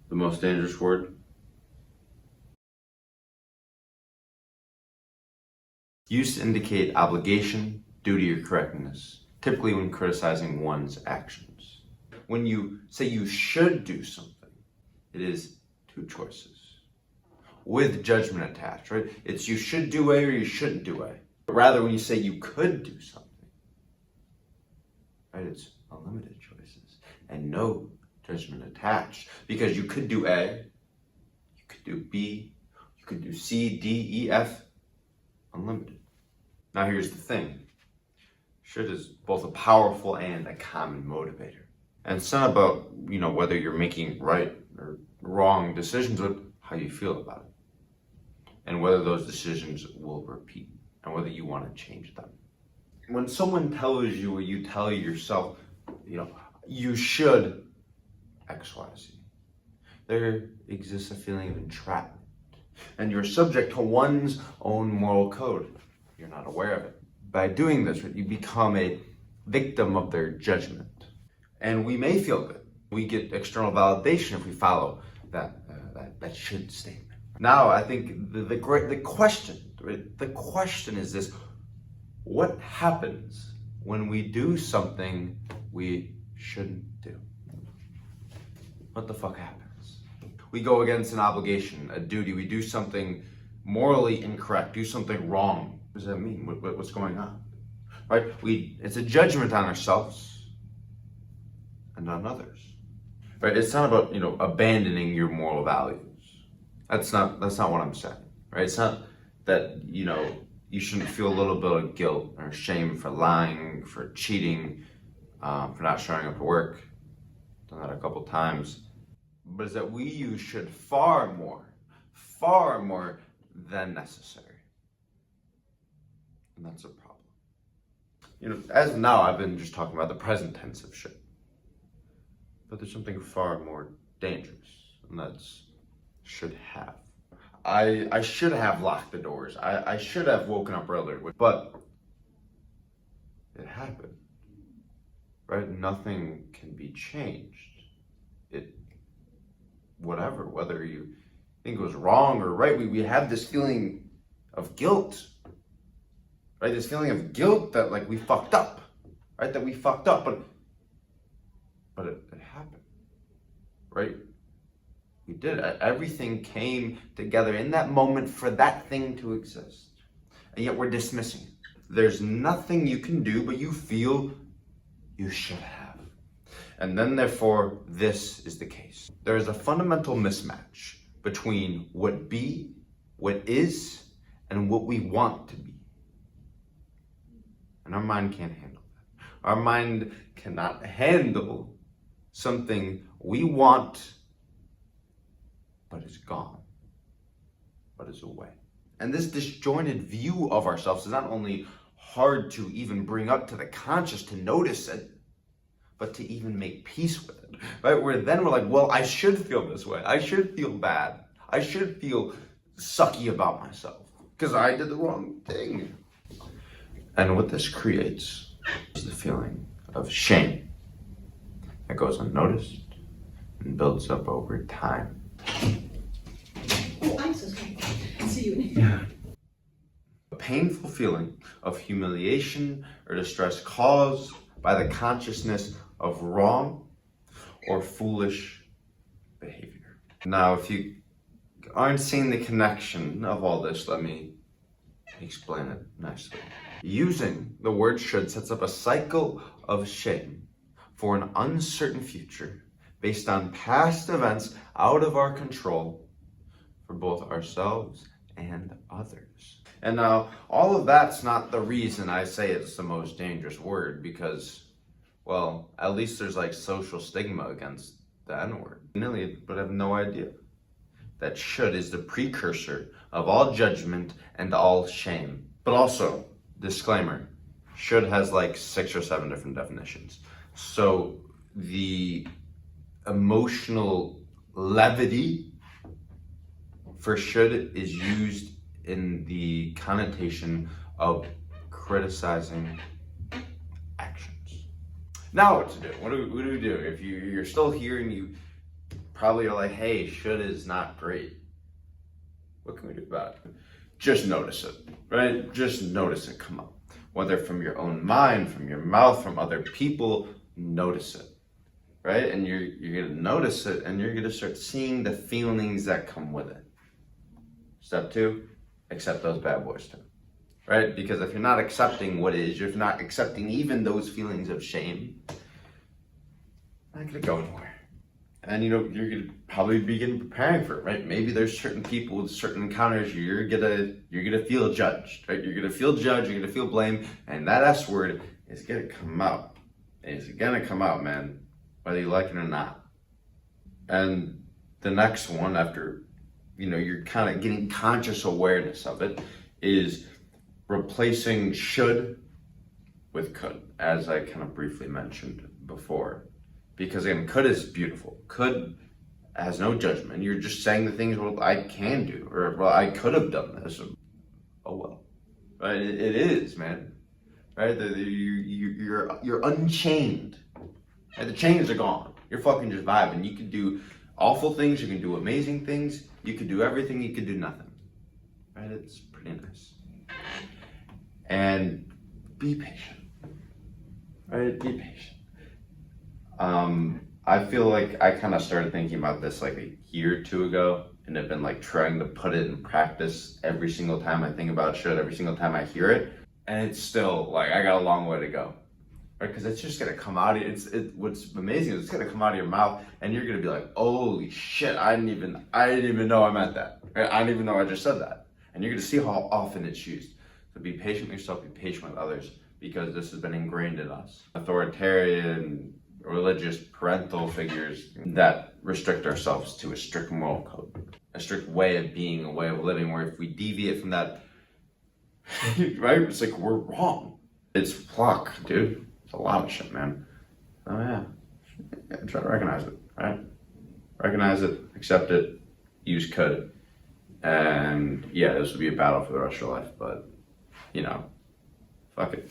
The most dangerous word? Used to indicate obligation, duty, or correctness, typically when criticizing one's actions. When you say you should do something, it is two choices with judgment attached, right? It's you should do A or you shouldn't do A. But rather, when you say you could do something, right, it's unlimited choices and no judgment attached, because you could do A, you could do B, you could do C, D, E, F, unlimited. Now here's the thing. Should is both a powerful and a common motivator. And it's not about, whether you're making right or wrong decisions, but how you feel about it. And whether those decisions will repeat and whether you want to change them. When someone tells you or you tell yourself, you should X, Y, Z, there exists a feeling of entrapment. And you're subject to one's own moral code. You're not aware of it. By doing this, you become a victim of their judgment. And we may feel good. We get external validation if we follow that should statement. Now, I think the question is this: what happens when we do something we shouldn't do? What the fuck happens? We go against an obligation, a duty. We do something morally incorrect, do something wrong. What does that mean? What's going on? Right? It's a judgment on ourselves and on others. Right? It's not about, abandoning your moral values. That's not what I'm saying. Right? It's not that, you shouldn't feel a little bit of guilt or shame for lying, for cheating, for not showing up to work. Done that a couple times. But it's that we use should far more than necessary. And that's a problem. As of now, I've been just talking about the present tense of should. But there's something far more dangerous, and that's should have. I should have locked the doors. I should have woken up earlier, but it happened. Right? Nothing can be changed. Whether you think it was wrong or right, we have this feeling of guilt. Right? This feeling of guilt that we fucked up. Right? That we fucked up, but it happened. Right? We did. Everything came together in that moment for that thing to exist. And yet we're dismissing it. There's nothing you can do, but you feel you should have. And then, therefore, this is the case. There is a fundamental mismatch between what is, and what we want to be. And our mind can't handle that. Our mind cannot handle something we want, but is gone, but is away. And this disjointed view of ourselves is not only hard to even bring up to the conscious to notice it, but to even make peace with it, right? We're like, well, I should feel this way. I should feel bad. I should feel sucky about myself because I did the wrong thing. And what this creates is the feeling of shame that goes unnoticed and builds up over time. Oh, I'm so sorry. I'll see you in Yeah. A painful feeling of humiliation or distress caused by the consciousness of wrong or foolish behavior. Now, if you aren't seeing the connection of all this, let me explain it nicely. Using the word should sets up a cycle of shame for an uncertain future based on past events out of our control for both ourselves and others. And now, all of that's not the reason I say it's the most dangerous word, because, well, at least there's social stigma against the N-word. But I have no idea that should is the precursor of all judgment and all shame. But also, disclaimer, should has 6 or 7 different definitions. So the emotional levity for should is used in the connotation of criticizing actions. Now what to do? What do we do? If you're still here and you probably are like, hey, should is not great. What can we do about it? Just notice it, right? Just notice it come up. Whether from your own mind, from your mouth, from other people, notice it, right? And you're gonna notice it, and you're gonna start seeing the feelings that come with it. Step 2, accept those bad boys too, right? Because if you're not accepting what is, if you're not accepting even those feelings of shame, not gonna go anywhere. And you're gonna probably begin preparing for it, right? Maybe there's certain people with certain encounters you're gonna feel judged, right? You're gonna feel judged, you're gonna feel blame, and that S word is gonna come out. It's gonna come out, man, whether you like it or not. And the next one, after you're kind of getting conscious awareness of it, is replacing should with could, as I kind of briefly mentioned before. Because again, could is beautiful. Could has no judgment. You're just saying the things, well, I can do, or well, I could have done this. Oh well, right? It is, man. Right? You're unchained. Right? The chains are gone. You're fucking just vibing. You can do awful things. You can do amazing things. You can do everything. You can do nothing. Right? It's pretty nice. And be patient. Right? Be patient. I feel like I kind of started thinking about this like a year or two ago, and I've been like trying to put it in practice every single time I think about shit, every single time I hear it, and it's still like I got a long way to go, right? Because it's just gonna come out. What's amazing is it's gonna come out of your mouth, and you're gonna be like, "Holy shit! I didn't even know I meant that. Right? I didn't even know I just said that." And you're gonna see how often it's used. So be patient with yourself, be patient with others, because this has been ingrained in us. Authoritarian, religious, parental figures that restrict ourselves to a strict moral code, a strict way of being, a way of living, where if we deviate from that, right, it's like we're wrong. It's pluck, dude. It's a lot of shit, man. Oh yeah, try to recognize it, right? Recognize it, accept it, use could, and yeah, this would be a battle for the rest of your life, but fuck it.